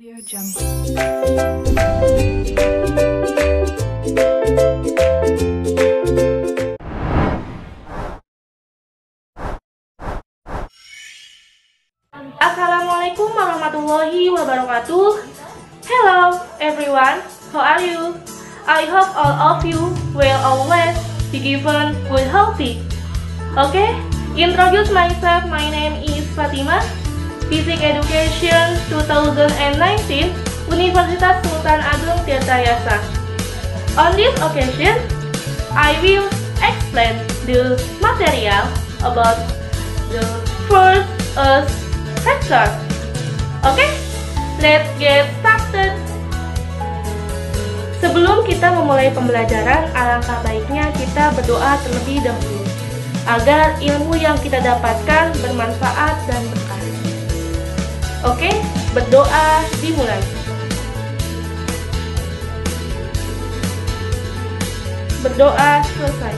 Audio Jungle. Assalamualaikum warahmatullahi wabarakatuh. Hello everyone, how are you? I hope all of you will always be given good healthy. Okay, introduce myself. My name is Fatima. Physics Education 2019, Universitas Sultan Agung Tirtayasa. On this occasion, I will explain the material about the first factor. Okay, let's get started. Sebelum kita memulai pembelajaran, alangkah baiknya kita berdoa terlebih dahulu agar ilmu yang kita dapatkan bermanfaat dan berkah. Oke, berdoa dimulai. Berdoa selesai.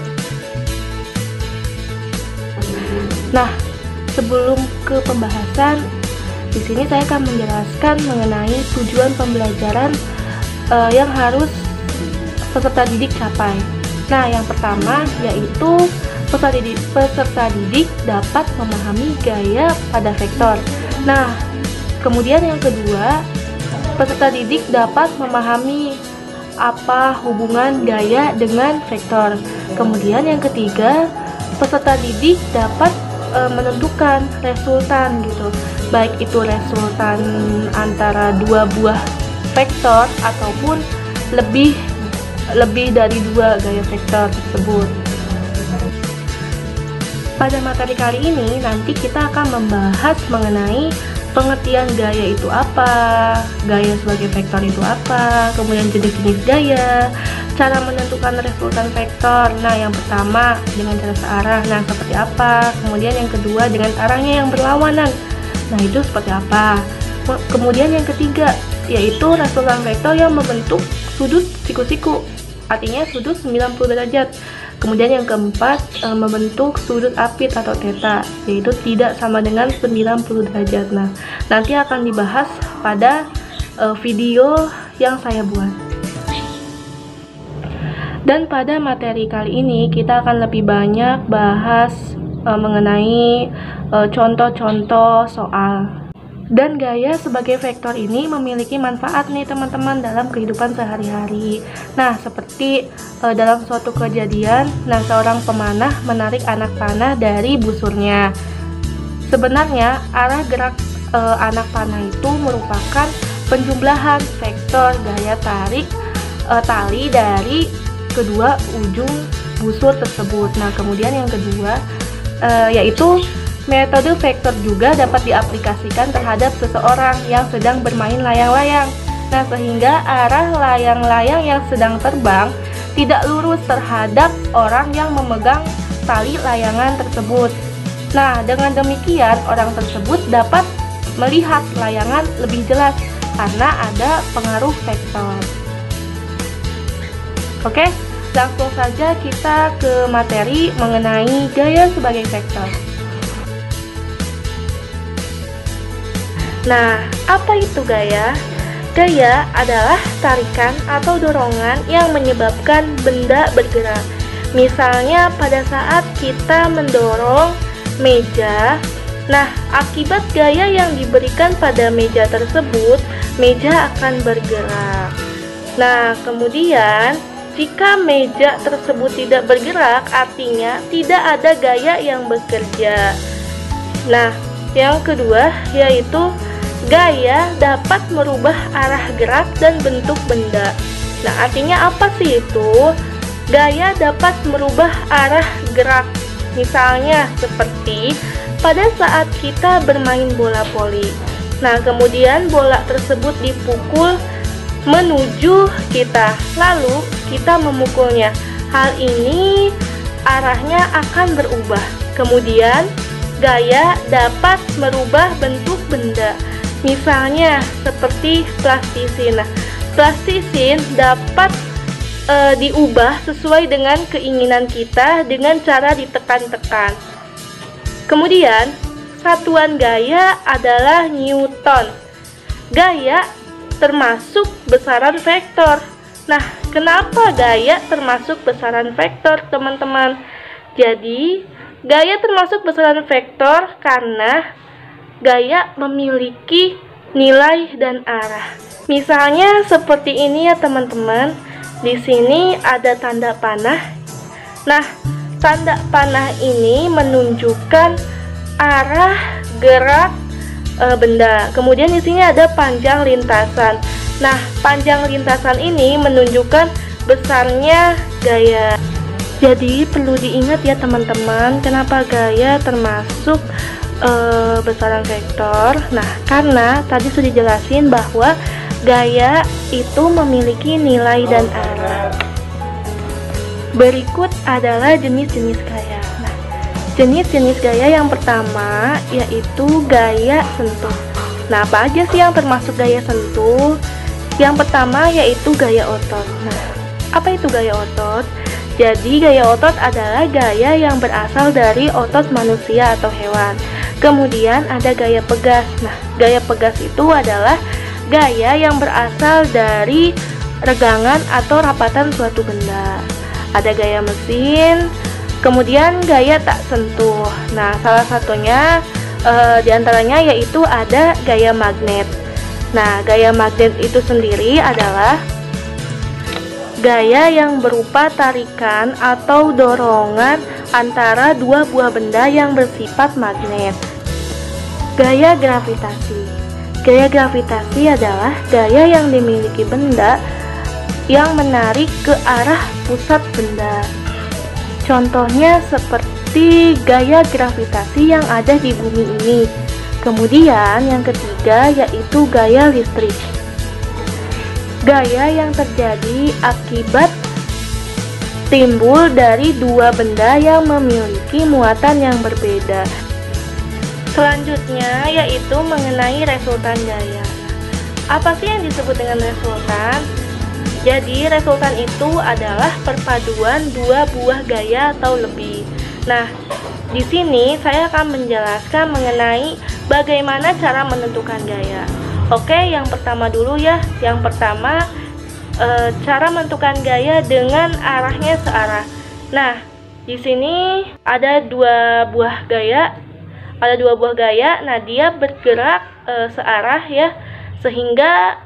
Nah, sebelum ke pembahasan, di sini saya akan menjelaskan mengenai tujuan pembelajaran yang harus peserta didik capai. Nah, yang pertama yaitu peserta didik dapat memahami gaya pada vektor. Nah, kemudian yang kedua, peserta didik dapat memahami apa hubungan gaya dengan vektor. Kemudian yang ketiga, peserta didik dapat menentukan resultan gitu, baik itu resultan antara dua buah vektor ataupun lebih dari dua gaya vektor tersebut. Pada materi kali ini nanti kita akan membahas mengenai pengertian gaya itu apa, gaya sebagai vektor itu apa, kemudian jenis-jenis gaya, cara menentukan resultan vektor. Nah, yang pertama dengan cara searah, nah seperti apa, kemudian yang kedua dengan arahnya yang berlawanan, nah itu seperti apa. Kemudian yang ketiga yaitu resultan vektor yang membentuk sudut siku-siku, artinya sudut 90 derajat. Kemudian yang keempat, membentuk sudut apit atau theta, yaitu tidak sama dengan 90 derajat. Nah, nanti akan dibahas pada video yang saya buat. Dan pada materi kali ini kita akan lebih banyak bahas mengenai contoh-contoh soal. Dan gaya sebagai vektor ini memiliki manfaat nih teman-teman dalam kehidupan sehari-hari. Nah, seperti dalam suatu kejadian, seorang pemanah menarik anak panah dari busurnya. Sebenarnya arah gerak anak panah itu merupakan penjumlahan vektor gaya tarik tali dari kedua ujung busur tersebut. Nah, kemudian yang kedua yaitu metode vektor juga dapat diaplikasikan terhadap seseorang yang sedang bermain layang-layang. Nah, sehingga arah layang-layang yang sedang terbang tidak lurus terhadap orang yang memegang tali layangan tersebut. Nah, dengan demikian orang tersebut dapat melihat layangan lebih jelas karena ada pengaruh vektor. Oke, langsung saja kita ke materi mengenai gaya sebagai vektor. Nah, apa itu gaya? Gaya adalah tarikan atau dorongan yang menyebabkan benda bergerak. Misalnya pada saat kita mendorong meja, nah akibat gaya yang diberikan pada meja tersebut, meja akan bergerak. Nah, kemudian jika meja tersebut tidak bergerak, artinya tidak ada gaya yang bekerja. Nah, yang kedua yaitu gaya dapat merubah arah gerak dan bentuk benda. Nah, artinya apa sih itu? Gaya dapat merubah arah gerak. Misalnya seperti pada saat kita bermain bola voli. Nah, kemudian bola tersebut dipukul menuju kita, lalu kita memukulnya. Hal ini arahnya akan berubah. Kemudian gaya dapat merubah bentuk benda. Misalnya seperti plastisin. Nah, plastisin dapat diubah sesuai dengan keinginan kita dengan cara ditekan-tekan. Kemudian satuan gaya adalah Newton. Gaya termasuk besaran vektor. Nah, kenapa gaya termasuk besaran vektor, teman-teman? Jadi, gaya termasuk besaran vektor karena gaya memiliki nilai dan arah. Misalnya seperti ini ya, teman-teman. Di sini ada tanda panah. Nah, tanda panah ini menunjukkan arah gerak benda. Kemudian di sini ada panjang lintasan. Nah, panjang lintasan ini menunjukkan besarnya gaya. Jadi perlu diingat ya teman-teman, kenapa gaya termasuk besaran vektor. Nah, karena tadi sudah dijelasin bahwa gaya itu memiliki nilai dan arah. Berikut adalah jenis-jenis gaya. Nah, jenis-jenis gaya yang pertama yaitu gaya sentuh. Nah, apa aja sih yang termasuk gaya sentuh? Yang pertama yaitu gaya otot. Nah, apa itu gaya otot? Jadi gaya otot adalah gaya yang berasal dari otot manusia atau hewan. Kemudian ada gaya pegas. Nah, gaya pegas itu adalah gaya yang berasal dari regangan atau rapatan suatu benda. Ada gaya mesin, kemudian gaya tak sentuh. Nah, salah satunya diantaranya yaitu ada gaya magnet. Nah, gaya magnet itu sendiri adalah gaya yang berupa tarikan atau dorongan antara dua buah benda yang bersifat magnet. Gaya gravitasi. Gaya gravitasi adalah gaya yang dimiliki benda yang menarik ke arah pusat benda. Contohnya seperti gaya gravitasi yang ada di bumi ini. Kemudian yang ketiga yaitu gaya listrik. Gaya yang terjadi akibat timbul dari dua benda yang memiliki muatan yang berbeda. Selanjutnya yaitu mengenai resultan gaya. Apa sih yang disebut dengan resultan? Jadi resultan itu adalah perpaduan dua buah gaya atau lebih. Nah, di sini saya akan menjelaskan mengenai bagaimana cara menentukan gaya. Oke, yang pertama dulu ya. Yang pertama, cara menentukan gaya dengan arahnya searah. Nah, di sini ada dua buah gaya. Nah, dia bergerak searah ya, sehingga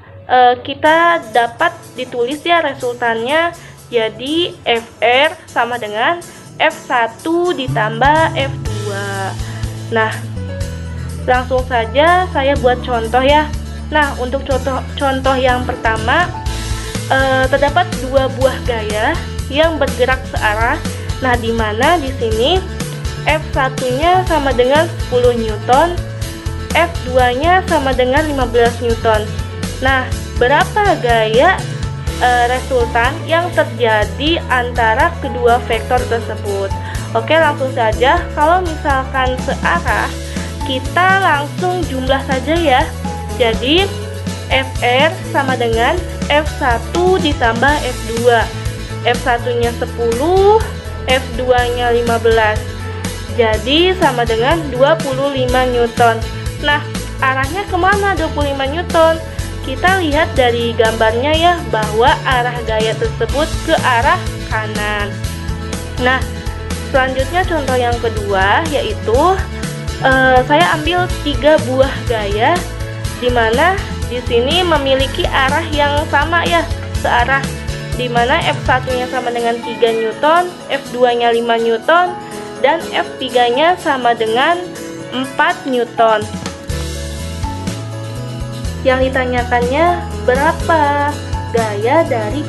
kita dapat ditulis ya resultannya. Jadi FR sama dengan F1 ditambah F2. Nah, langsung saja saya buat contoh ya. Nah, untuk contoh yang pertama, terdapat dua buah gaya yang bergerak searah. Nah, di mana di sini F1-nya sama dengan 10 Newton, F2-nya sama dengan 15 Newton. Nah, berapa gaya resultan yang terjadi antara kedua vektor tersebut? Oke, langsung saja. Kalau misalkan searah, kita langsung jumlah saja ya. Jadi FR sama dengan F1 ditambah F2. F1-nya 10, F2-nya 15. Jadi sama dengan 25 Newton. Nah, arahnya kemana 25 Newton? Kita lihat dari gambarnya ya, bahwa arah gaya tersebut ke arah kanan. Nah, selanjutnya contoh yang kedua yaitu saya ambil 3 buah gaya, di mana di sini memiliki arah yang sama ya, searah, di mana F1-nya sama dengan 3 Newton, F2-nya 5 Newton, dan F3-nya sama dengan 4 Newton. Yang ditanyakannya berapa gaya dari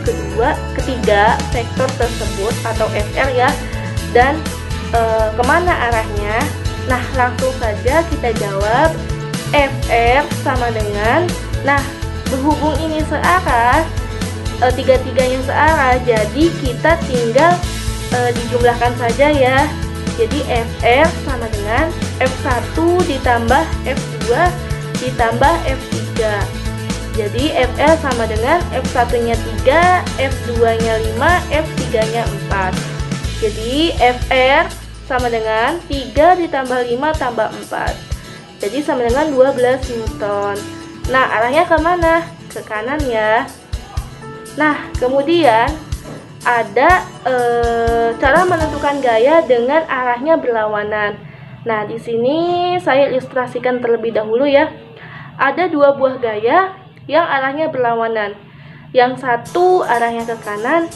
ketiga vektor tersebut atau FR ya, dan kemana arahnya. Nah, langsung saja kita jawab. FR sama dengan, nah, berhubung ini searah, tiga-tiganya searah, jadi kita tinggal dijumlahkan saja ya. Jadi FR sama dengan F1 ditambah F2 ditambah F3. Jadi FR sama dengan F1-nya 3, F2-nya 5, F3-nya 4. Jadi FR sama dengan 3 ditambah 5 tambah 4. Jadi sama dengan 12 Newton. Nah, arahnya kemana? ke kanan ya. Nah, kemudian ada cara menentukan gaya dengan arahnya berlawanan. Nah, di sini saya ilustrasikan terlebih dahulu ya. Ada dua buah gaya yang arahnya berlawanan. Yang satu arahnya ke kanan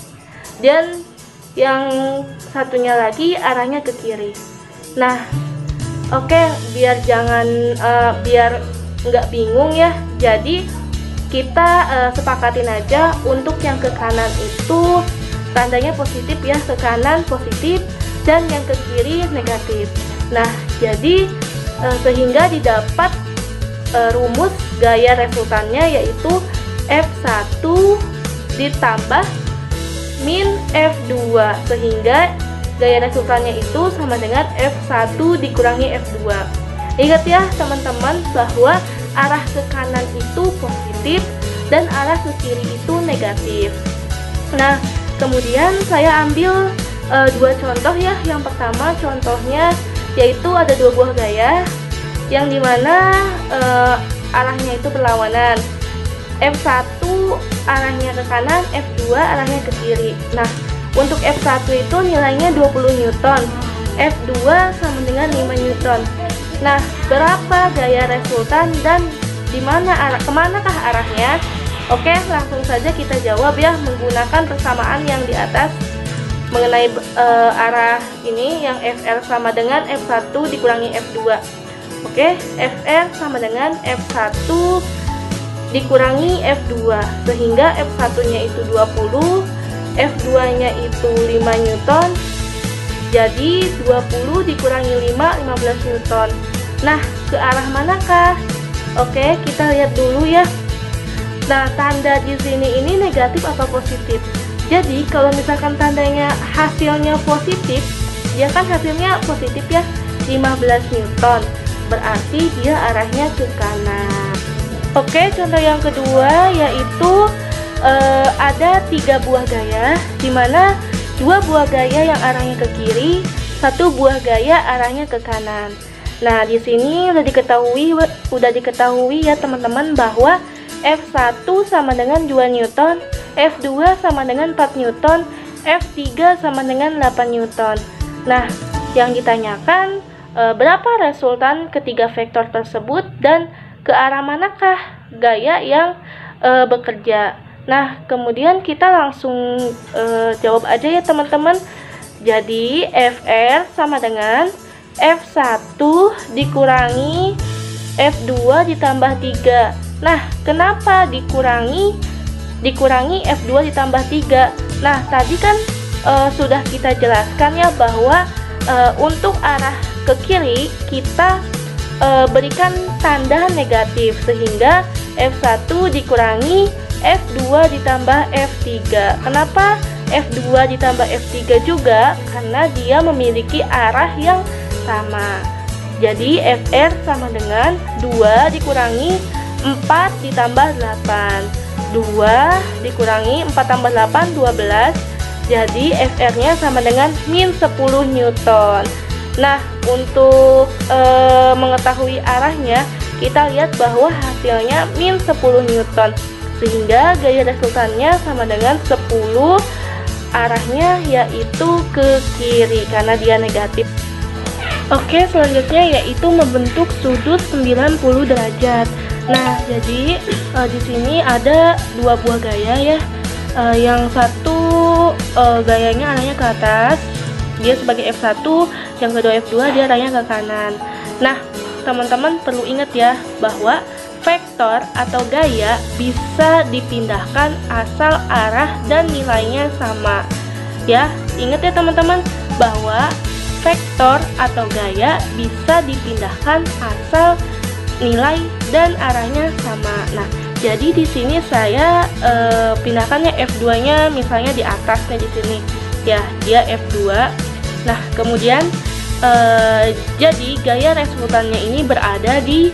dan yang satunya lagi arahnya ke kiri. Nah, oke, biar nggak bingung ya. Jadi kita sepakatin aja untuk yang ke kanan itu tandanya positif ya, ke kanan positif dan yang ke kiri negatif. Nah, jadi sehingga didapat rumus gaya resultannya yaitu F1 ditambah min F2, sehingga gaya resultannya itu sama dengan F1 dikurangi F2. Ingat ya teman-teman bahwa arah ke kanan itu positif dan arah ke kiri itu negatif. Nah, kemudian saya ambil dua contoh ya. Yang pertama contohnya yaitu ada dua buah gaya yang dimana arahnya itu berlawanan. F1 arahnya ke kanan, F2 arahnya ke kiri. Nah, untuk F1 itu nilainya 20 Newton, F2 sama dengan 5 Newton. Nah, berapa gaya resultan dan kemanakah arahnya? Oke, langsung saja kita jawab ya menggunakan persamaan yang di atas mengenai arah ini, yang FR sama dengan F1 dikurangi F2. Oke, FR sama dengan F1 dikurangi F2, sehingga F1-nya itu 20, F2-nya itu 5 Newton. Jadi 20 dikurangi 5, 15 Newton. Nah, ke arah manakah? Oke, kita lihat dulu ya. Nah, tanda di sini ini negatif atau positif. Jadi, kalau misalkan tandanya hasilnya positif, dia kan hasilnya positif ya, 15 Newton. Berarti dia arahnya ke kanan. Oke, contoh yang kedua yaitu ada 3 buah gaya, dimana 2 buah gaya yang arahnya ke kiri, 1 buah gaya arahnya ke kanan. Nah, di sini udah diketahui ya teman-teman bahwa F1 sama dengan 2 Newton, F2 sama dengan 4 Newton, F3 sama dengan 8 Newton. Nah, yang ditanyakan berapa resultan ketiga vektor tersebut dan ke arah manakah gaya yang bekerja. Nah, kemudian kita langsung jawab aja ya teman-teman. Jadi FR sama dengan F1 dikurangi F2 ditambah 3. Nah, kenapa dikurangi F2 ditambah 3? Nah, tadi kan sudah kita jelaskan ya bahwa untuk arah ke kiri kita berikan tanda negatif, sehingga F1 dikurangi F2 ditambah F3. Kenapa F2 ditambah F3 juga? Karena dia memiliki arah yang sama. Jadi FR sama dengan 2 dikurangi 4 ditambah 8. 2 dikurangi 4 tambah 8, 12. Jadi FR-nya sama dengan min 10 Newton. Nah, untuk mengetahui arahnya, kita lihat bahwa hasilnya min 10 Newton, sehingga gaya resultannya sama dengan 10, arahnya yaitu ke kiri karena dia negatif. Oke, selanjutnya yaitu membentuk sudut 90 derajat. Nah, jadi di sini ada 2 buah gaya ya. Yang satu gayanya arahnya ke atas, dia sebagai F1, yang kedua F2 dia arahnya ke kanan. Nah, teman-teman perlu ingat ya bahwa vektor atau gaya bisa dipindahkan asal arah dan nilainya sama. Ya, ingat ya teman-teman bahwa vektor atau gaya bisa dipindahkan asal nilai dan arahnya sama. Nah, jadi di sini saya pindahkannya F2-nya misalnya di atasnya di sini. Ya, dia F2. Nah, kemudian jadi gaya resultannya ini berada di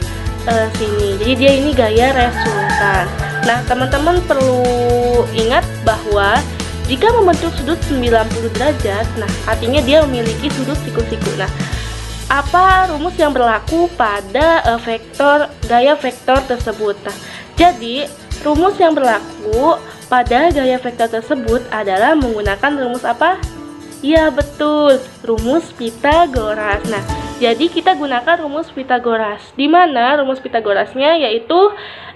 sini. Jadi dia ini gaya resultan. Nah, teman-teman perlu ingat bahwa jika membentuk sudut 90 derajat, nah artinya dia memiliki sudut siku-siku. Nah, apa rumus yang berlaku pada gaya vektor tersebut? Nah, jadi rumus yang berlaku pada gaya vektor tersebut adalah menggunakan rumus apa? Ya betul, rumus Pitagoras. Nah, jadi kita gunakan rumus Pitagoras. Di mana rumus Pitagorasnya yaitu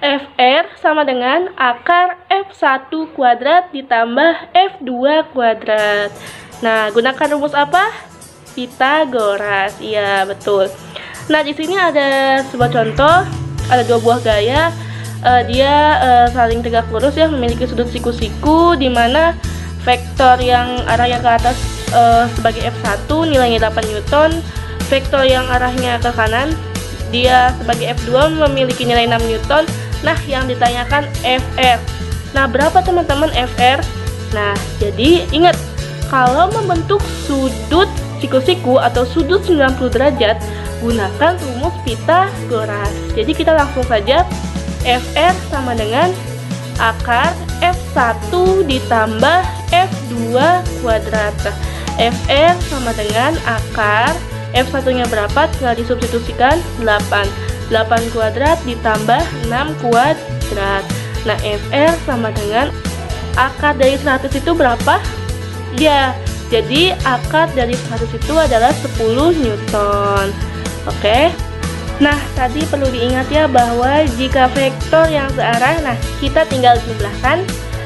Fr sama dengan akar F1 kuadrat ditambah F2 kuadrat. Nah, gunakan rumus apa? Pitagoras. Iya, betul. Nah, di sini ada sebuah contoh, ada dua buah gaya. Dia saling tegak lurus ya, memiliki sudut siku-siku, di mana vektor yang arahnya ke atas sebagai F1 nilainya 8 Newton, vektor yang arahnya ke kanan dia sebagai F2 memiliki nilai 6 Newton. Nah, yang ditanyakan Fr. Nah, berapa teman-teman Fr? Nah, jadi ingat, kalau membentuk sudut siku-siku atau sudut 90 derajat, gunakan rumus Pitagoras. Jadi kita langsung saja, Fr sama dengan akar F1 ditambah F2 kuadrat. Fr sama dengan akar F1-nya berapa? Tinggal disubstitusikan 8. 8 kuadrat ditambah 6 kuadrat. Nah, Fr sama dengan akar dari 100 itu berapa? Ya, jadi akar dari 100 itu adalah 10 Newton. Oke. Nah, tadi perlu diingat ya bahwa jika vektor yang searah, nah kita tinggal jumlahkan.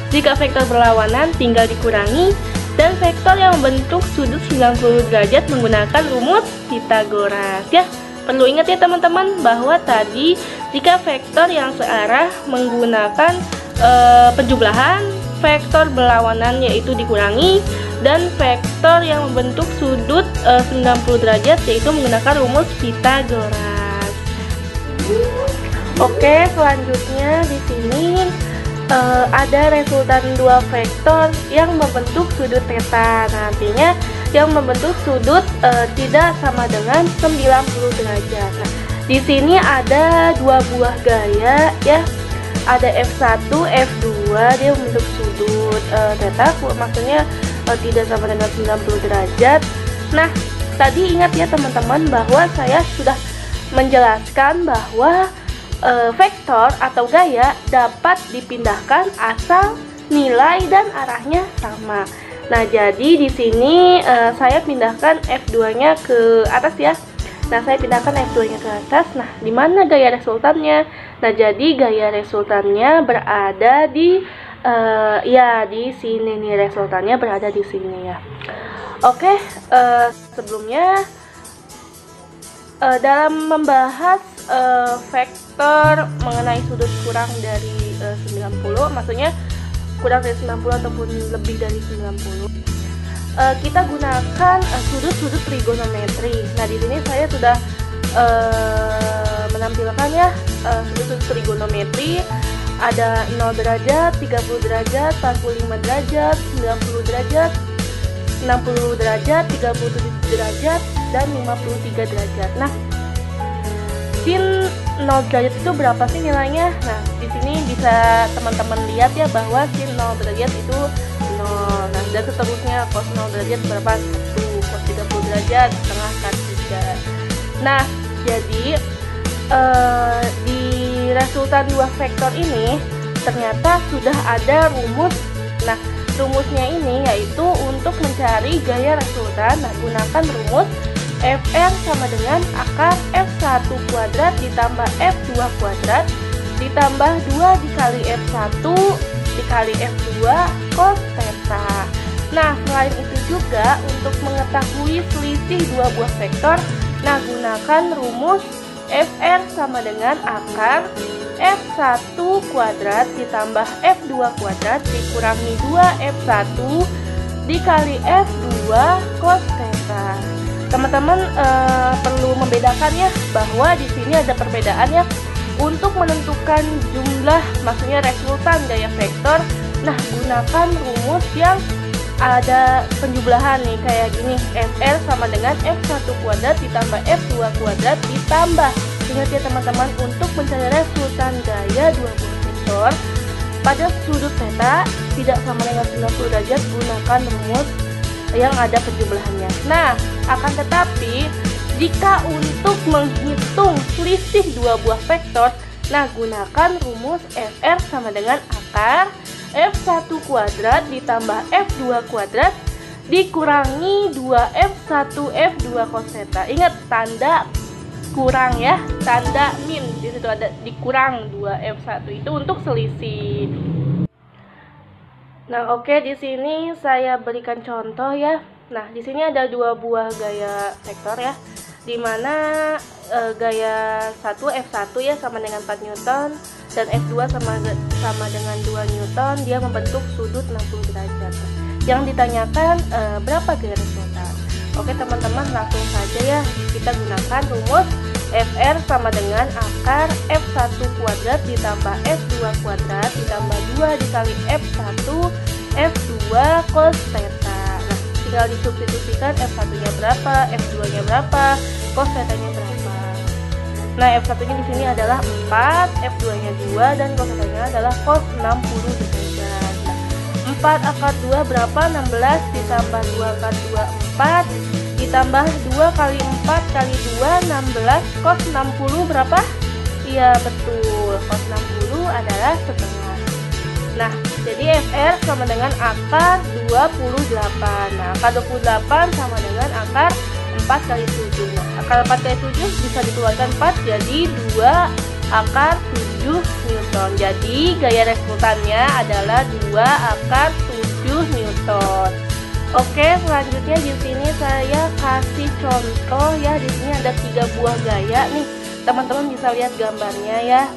Jika vektor berlawanan tinggal dikurangi. Dan vektor yang membentuk sudut 90 derajat menggunakan rumus Pitagoras ya. Perlu ingat ya teman-teman bahwa tadi jika vektor yang searah menggunakan penjumlahan, vektor berlawanan yaitu dikurangi, dan vektor yang membentuk sudut 90 derajat yaitu menggunakan rumus Pitagoras. Oke, selanjutnya di sini ada resultan dua vektor yang membentuk sudut theta. Nantinya yang membentuk sudut tidak sama dengan 90 derajat. Nah, di sini ada dua buah gaya ya. Ada F1, F2, dia membentuk sudut theta, maksudnya tidak sama dengan 90 derajat. Nah, tadi ingat ya teman-teman bahwa saya sudah menjelaskan bahwa vektor atau gaya dapat dipindahkan asal nilai dan arahnya sama. Nah, jadi di sini saya pindahkan F2-nya ke atas ya. Nah, saya pindahkan F2-nya ke atas. Nah, di mana gaya resultannya? Nah, jadi gaya resultannya berada di ya di sini nih, resultannya berada di sini ya. Oke, sebelumnya dalam membahas vektor mengenai sudut kurang dari 90, maksudnya kurang dari 90 ataupun lebih dari 90, kita gunakan sudut-sudut trigonometri. Nah, di sini saya sudah menampilkan ya sudut-sudut trigonometri. Ada 0 derajat, 30 derajat, 45 derajat, 90 derajat, 60 derajat, 37 derajat, dan 53 derajat. Nah, sin 0 derajat itu berapa sih nilainya? Nah, di sini bisa teman-teman lihat ya bahwa sin 0 derajat itu 0. Nah, dan seterusnya cos 0 derajat berapa? 1, cos 30 derajat setengah kan 3. Nah, jadi di resultan dua vektor ini ternyata sudah ada rumus. Nah, rumusnya ini yaitu untuk mencari gaya resultan. Nah, gunakan rumus Fr sama dengan akar F1 kuadrat ditambah F2 kuadrat ditambah 2 dikali F1 dikali F2 cos theta. Nah, selain itu juga untuk mengetahui selisih dua buah vektor, nah gunakan rumus Fr sama dengan akar F1 kuadrat ditambah F2 kuadrat dikurangi 2 F1 dikali F2 cos theta. Teman-teman perlu membedakan ya bahwa di sini ada perbedaan ya untuk menentukan jumlah, maksudnya resultan gaya vektor. Nah, gunakan rumus yang ada penjumlahan nih kayak gini, Fr sama dengan F1 kuadrat ditambah F2 kuadrat ditambah, ingat ya teman-teman, untuk mencari resultan gaya dua buah vektor pada sudut theta tidak sama dengan 90 derajat, gunakan rumus yang ada penjumlahannya. Nah, akan tetapi jika untuk menghitung selisih dua buah vektor, Nah, gunakan rumus FR sama dengan akar F1 kuadrat ditambah F2 kuadrat dikurangi 2F1 F2 cos theta. Ingat tanda kurang ya, tanda min. Di situ ada dikurang 2F1 itu untuk selisih. Nah, oke, di sini saya berikan contoh ya. Nah, di sini ada dua buah gaya vektor ya, dimana gaya 1 F1 ya sama dengan 4 Newton dan F2 sama dengan 2 Newton, dia membentuk sudut 60 derajat. Yang ditanyakan berapa gaya resultan. Oke teman-teman, langsung saja ya, kita gunakan rumus FR sama dengan akar F1 kuadrat ditambah F2 kuadrat ditambah 2 dikali F1 F2 cos theta. Nah, tinggal disubstitusikan F1 nya berapa, F2 nya berapa, cos theta nya berapa. Nah, F1 nya di sini adalah 4, F2 nya 2 dan cos theta nya adalah cos 60 derajat. Nah, 4 akar 2 berapa? 16 ditambah 2 akar 2 4 ditambah 2 kali 4 kali 2 16 cos 60 berapa? Iya betul, cos 60 adalah setengah. Nah, jadi FR sama dengan akar 28. Nah, akar 28 sama dengan akar 4 kali 7. Nah, akar 4 kali 7 bisa dikeluarkan 4 jadi 2 akar 7 Newton. Jadi gaya resultannya adalah 2 akar 7 Newton. Oke, selanjutnya di sini saya kasih contoh ya. Di sini ada 3 buah gaya nih. Teman-teman bisa lihat gambarnya ya.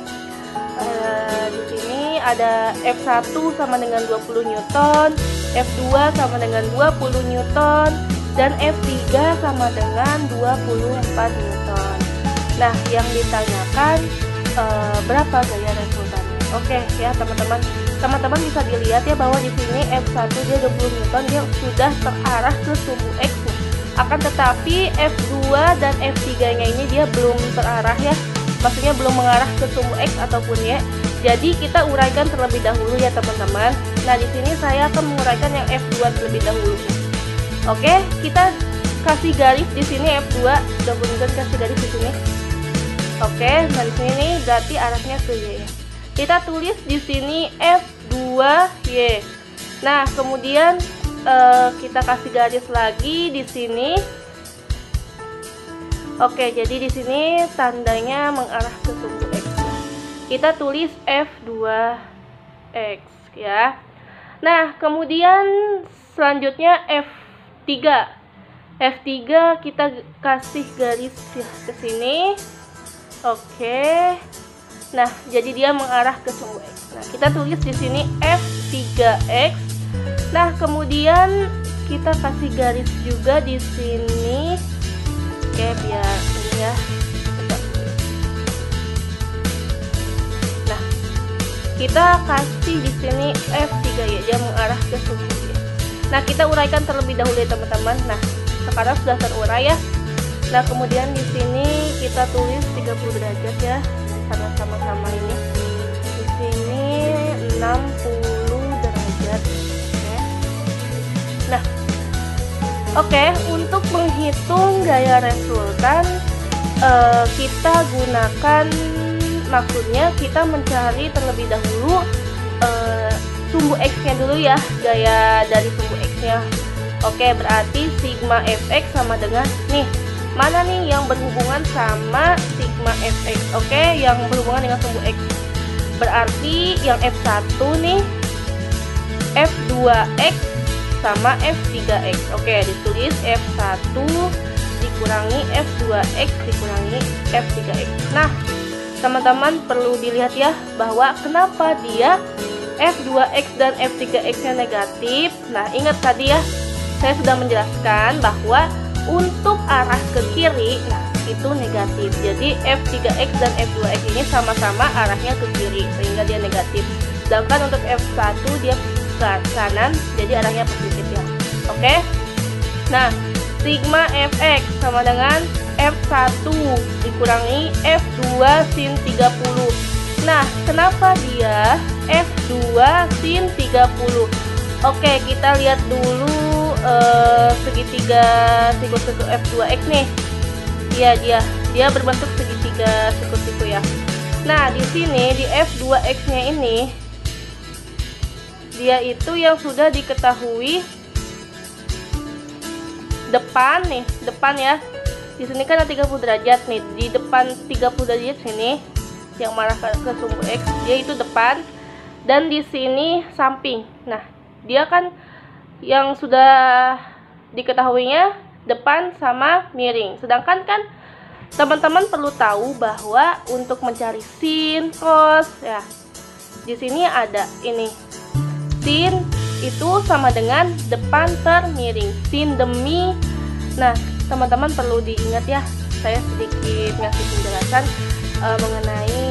Di sini ada F1 sama dengan 20 Newton, F2 sama dengan 20 Newton, dan F3 sama dengan 24 Newton. Nah, yang ditanyakan berapa gaya resultannya. Oke ya teman-teman. Teman-teman bisa dilihat ya bahwa di sini F1 dia 20 Newton, dia sudah terarah ke sumbu X. Akan tetapi F2 dan F3 nya ini dia belum terarah ya. Maksudnya belum mengarah ke sumbu X ataupun Y. Jadi kita uraikan terlebih dahulu ya teman-teman. Nah, di sini saya akan menguraikan yang F2 terlebih dahulu. Oke, kita kasih garis di sini F2, kemudian kasih garis di sini. Oke, nah di sini nih berarti arahnya ke Y ya. Kita tulis di sini F2Y. Nah, kemudian kita kasih garis lagi di sini. Oke, jadi di sini tandanya mengarah ke sumbu X. Kita tulis F2X ya. Nah, kemudian selanjutnya F3. F3 kita kasih garis ke sini. Oke. Nah, jadi dia mengarah ke sumbu X. Nah, kita tulis di sini F3X. Nah, kemudian kita kasih garis juga di sini. Oke, biar ini ya. Nah, kita kasih di sini F3 ya, dia mengarah ke sumbu Y. Nah, kita uraikan terlebih dahulu ya teman-teman. Nah, sekarang sudah terurai ya. Nah, kemudian di sini kita tulis 30 derajat ya, karena sama-sama ini. Di sini 60 derajat. Oke. Nah, oke, untuk menghitung gaya resultan kita gunakan, maksudnya kita mencari terlebih dahulu sumbu X-nya dulu ya, gaya dari sumbu X-nya. Oke, berarti sigma fx sama dengan nih. Mana nih yang berhubungan sama sigma fx? Oke, yang berhubungan dengan sumbu X. Berarti yang F1 nih F2X sama F3X. Oke, ditulis F1 dikurangi F2X dikurangi F3X. Nah, teman-teman perlu dilihat ya bahwa kenapa dia F2X dan F3X nya negatif. Nah, ingat tadi ya, saya sudah menjelaskan bahwa untuk arah ke kiri, nah itu negatif. Jadi F3X dan F2X ini sama-sama arahnya ke kiri, sehingga dia negatif. Sedangkan untuk F1 dia ke kanan, jadi arahnya positif ya. Oke. Nah, sigma fx sama dengan F1 dikurangi F2 sin 30. Nah, kenapa dia F2 sin 30? Oke, kita lihat dulu segitiga siku-siku F2X nih. Iya, dia berbentuk segitiga siku-siku ya. Nah, di sini di F2X-nya ini dia itu yang sudah diketahui depan nih, depan ya. Di sini kan ada 30 derajat nih. Di depan 30 derajat sini yang mengarah ke sumbu X, dia itu depan, dan di sini samping. Nah, dia kan yang sudah diketahuinya depan sama miring. Sedangkan kan teman-teman perlu tahu bahwa untuk mencari sin, cos ya, di sini ada ini. Sin itu sama dengan depan per miring. Sin demi. Nah, teman-teman perlu diingat ya. Saya sedikit ngasih penjelasan mengenai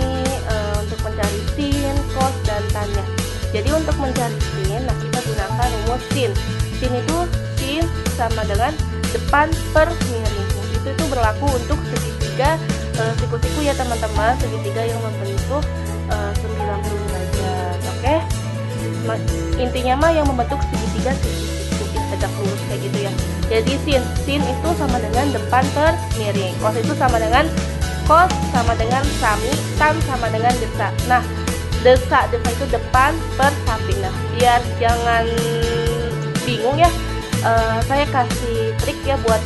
untuk mencari sin, cos, dan tan-nya. Jadi untuk mencari sin, nah kita gunakan rumus sin. Sin itu sin sama dengan depan per miring. Itu berlaku untuk segitiga siku-siku ya teman-teman, segitiga yang membentuk 90 derajat. Oke. Intinya mah yang membentuk segitiga siku-siku ya, tegak lurus kayak gitu ya. Jadi sin itu sama dengan depan per miring. Cos itu sama dengan cos sama dengan sami, tan sama dengan desak. Nah, desak itu depan per samping. Nah, biar jangan bingung ya, saya kasih trik ya buat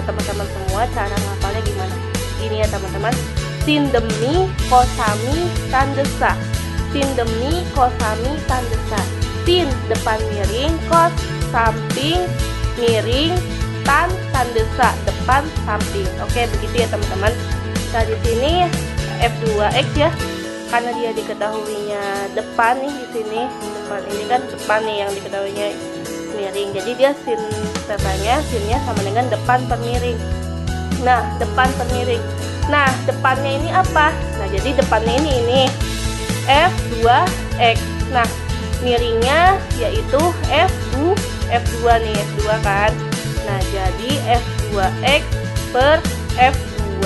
teman-teman semua cara ngapalnya gimana. Ini ya teman-teman, sin demi kosami tan desak. Sin demi kosami tan desak. Sin depan miring, kos samping miring, tan desak depan samping. Oke, begitu ya teman-teman. Nah, di sini F2X ya, karena dia diketahuinya depan nih, di sini depan ini kan depan nih yang diketahuinya miring. Jadi dia sin tetanya, sinnya sama dengan depan per miring. Nah, depan per miring. Nah, depannya ini apa? Nah, jadi depannya ini F2X. Nah, miringnya yaitu F2 nih, F2 kan. Nah, jadi F2X per F2.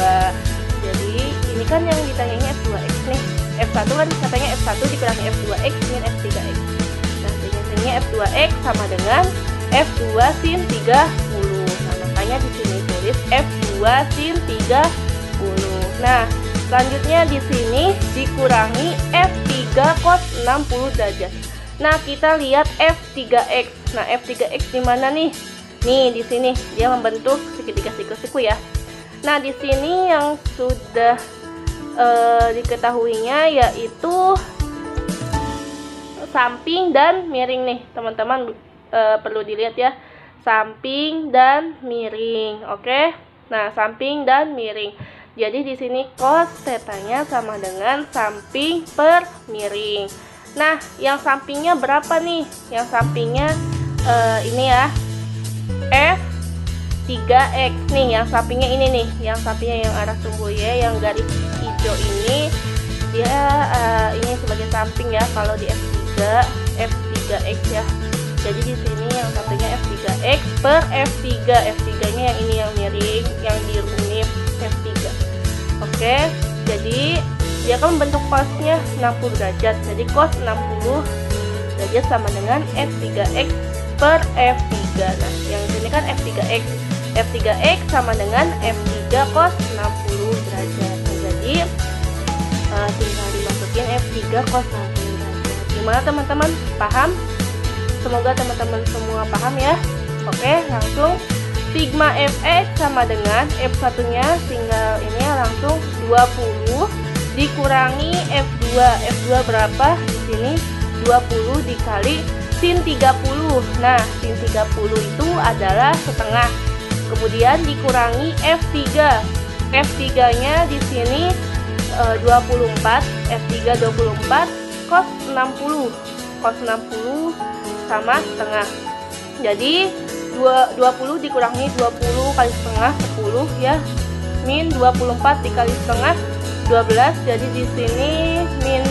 Jadi ini kan yang ditanyanya F2X nih. F1 kan katanya F1 dikurangi F2X min F3X. Nah, sini F2X sama dengan F2 sin 30. Nah, makanya di sini tulis F2 sin 30. Nah, selanjutnya di sini dikurangi F3 cos 60 derajat. Nah, kita lihat F3X. Nah, F3X di mana nih? Nih, di sini dia membentuk segitiga siku-siku ya. Nah, di sini yang sudah diketahuinya yaitu samping dan miring nih, teman-teman. Perlu dilihat ya, samping dan miring. Oke. Nah, samping dan miring. Jadi di sini cos tetanya sama dengan samping per miring. Nah, yang sampingnya berapa nih? Yang sampingnya ini ya, F3X nih, yang sampingnya ini nih, yang sampingnya yang arah sumbu Y, yang garis hijau ini dia ini sebagai samping ya kalau di F3X ya. Jadi di sini yang sampingnya F3X per F3. F3-nya yang ini yang miring, yang dirunif F3. Oke, jadi dia kan membentuk cosnya 60 derajat. Jadi cos 60 derajat sama dengan F3X per F3. Nah, yang ini kan F3X. F3X sama dengan F3 cos 60 derajat. Nah, jadi tinggal dimasukin F3 cos 60 derajat. Gimana teman-teman? Paham? Semoga teman-teman semua paham ya. Oke, langsung sigma Fx sama dengan F1-nya tinggal ini ya, langsung 20 dikurangi F2. F2 berapa? Di sini 20 dikali sin 30. Nah, sin 30 itu adalah setengah. Kemudian dikurangi F3. F3-nya di sini 24, F3 24 cos 60. Cos 60 sama setengah. Jadi 20 dikurangi 20 kali setengah 10 ya. Min 24 dikali setengah 12. Jadi di sini min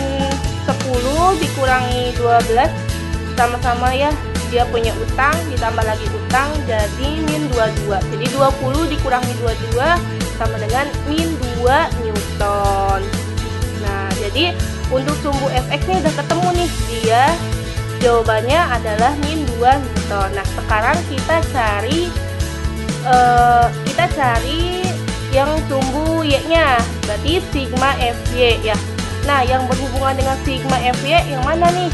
10 dikurangi 12 sama-sama ya, dia punya utang ditambah lagi utang, jadi min 22. Jadi 20 dikurangi 22 sama dengan min 2 Newton. Nah, jadi untuk sumbu Fx nya udah ketemu nih, dia jawabannya adalah min 2 Newton. Nah, sekarang kita cari yang sumbu Y nya, berarti sigma Fy ya. Nah, yang berhubungan dengan sigma Fy yang mana nih?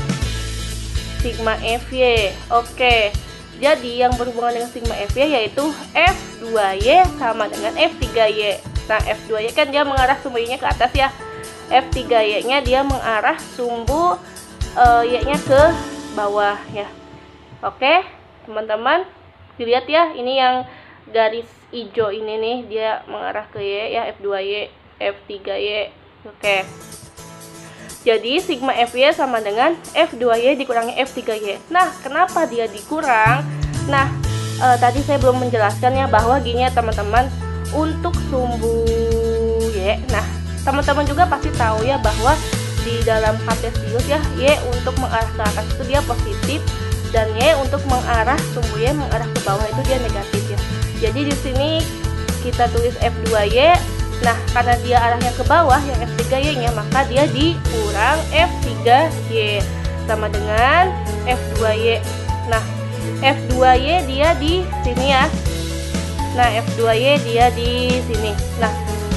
Sigma Fy. Oke. Jadi yang berhubungan dengan sigma Fy yaitu F2Y sama dengan F3Y. Nah, F2Y kan dia mengarah sumbu Y-nya ke atas ya. F3Y-nya dia mengarah sumbu Y-nya ke bawah ya. Oke, teman-teman, dilihat ya, ini yang garis hijau ini nih, dia mengarah ke Y ya, F2Y, F3Y. Oke. Jadi sigma Fy sama dengan F2Y dikurangi F3Y. Nah, kenapa dia dikurang? Nah, tadi saya belum menjelaskan ya, bahwa gini ya teman-teman, untuk sumbu Y. Nah, teman-teman juga pasti tahu ya bahwa di dalam kartesius ya, Y untuk mengarah ke atas itu dia positif, dan Y untuk mengarah sumbu Y mengarah ke bawah itu dia negatif ya. Jadi di sini kita tulis F2Y. Nah, karena dia arahnya ke bawah yang F3Y-nya, maka dia dikurang F3Y sama dengan F2Y. Nah, F2Y dia di sini ya. Nah, F2Y dia di sini. Nah,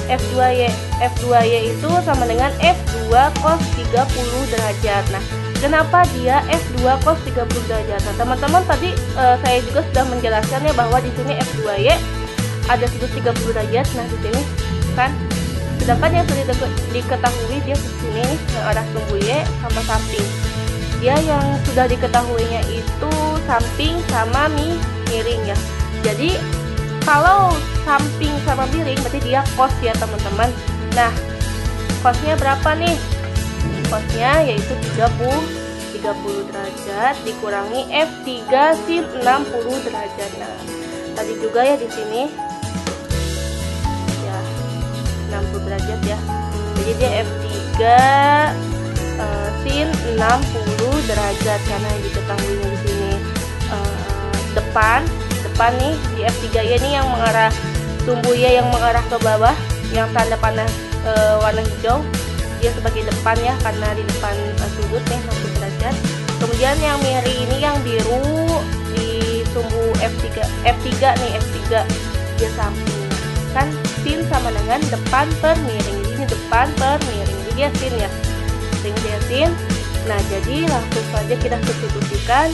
F2Y itu sama dengan F2 cos 30 derajat. Nah, kenapa dia F2 cos 30 derajat? Nah, teman-teman tadi saya juga sudah menjelaskannya bahwa di sini F2Y ada sudut 30 derajat. Nah, di sini kan, sedangkan yang sudah diketahui dia ke sini nih, yang arah sumbu Y sama samping. Dia yang sudah diketahuinya itu samping sama miring ya. Jadi kalau samping sama miring berarti dia cos ya teman-teman. Nah, cosnya berapa nih? Cosnya yaitu 30 derajat dikurangi F3 sin 60 derajat. Nah, tadi juga ya di sini 60 derajat ya. Jadi dia F3 sin 60 derajat karena yang diketahuinya di sini depan nih di F3Y ini yang mengarah sumbu Y yang mengarah ke bawah, yang tanda panah warna hijau, dia sebagai depan ya karena di depan sudut nih 60 derajat. Kemudian yang miring ini yang biru di sumbu F3 nih, F3 dia samping. Kan sin sama dengan depan per miring. Ini depan per miring. Jadi dia sin ya. Dia sin. Nah, jadi langsung saja kita substitusikan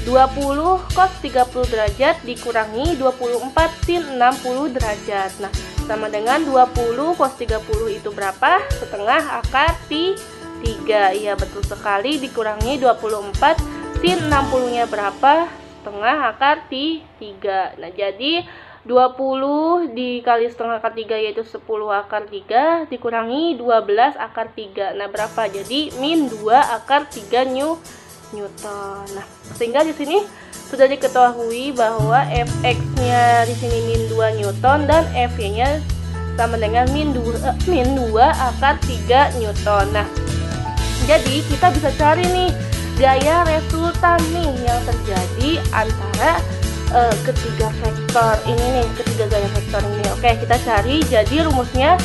20 cos 30 derajat dikurangi 24 sin 60 derajat. Nah, sama dengan 20 cos 30 itu berapa? Setengah akar 3. Iya, betul sekali, dikurangi 24 sin 60-nya berapa? Setengah akar 3. Nah, jadi 20 dikali setengah akar 3 yaitu 10 akar 3 dikurangi 12 akar 3. Nah, berapa? Jadi min 2 akar 3 Newton. Nah, sehingga di sini sudah diketahui bahwa Fx-nya di sini min 2 Newton dan Fy-nya sama dengan min 2 akar 3 Newton. Nah, jadi kita bisa cari nih gaya resultan nih yang terjadi antara ketiga vektor ini nih, ketiga gaya vektor ini. Oke, kita cari. Jadi rumusnya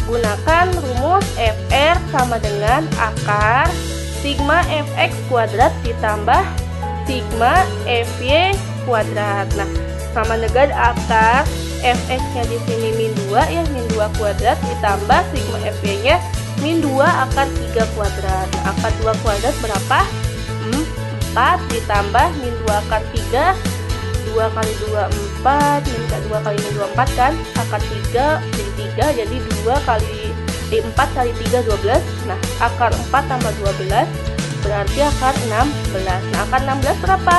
gunakan rumus Fr sama dengan akar sigma Fx kuadrat ditambah sigma Fy kuadrat. Nah, sama dengan akar Fx-nya di sini min 2 ya, min 2 kuadrat ditambah sigma Fy-nya min 2 akar 3 kuadrat. Nah, akar 2 kuadrat berapa? 4 ditambah min 2 akar 3, 2 kali 2 4, min 2 kali min 2 4 kan, akar 3 jadi 3, jadi 4 kali 3 12. Nah, akar 4 tambah 12 berarti akar 16. Nah, akar 16 berapa?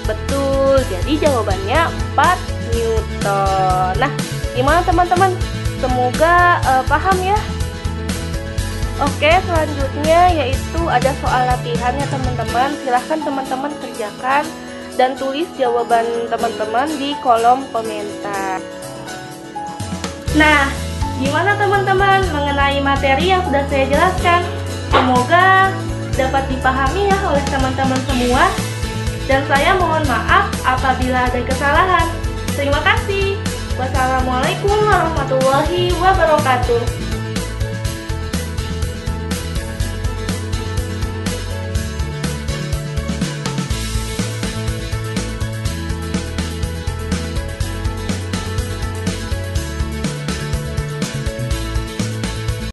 Betul, jadi jawabannya 4 Newton. Nah, gimana teman-teman? Semoga paham ya. Oke, selanjutnya yaitu ada soal latihan ya teman-teman. Silahkan teman-teman kerjakan dan tulis jawaban teman-teman di kolom komentar. Nah, gimana teman-teman mengenai materi yang sudah saya jelaskan? Semoga dapat dipahami ya oleh teman-teman semua. Dan saya mohon maaf apabila ada kesalahan. Terima kasih. Wassalamualaikum warahmatullahi wabarakatuh.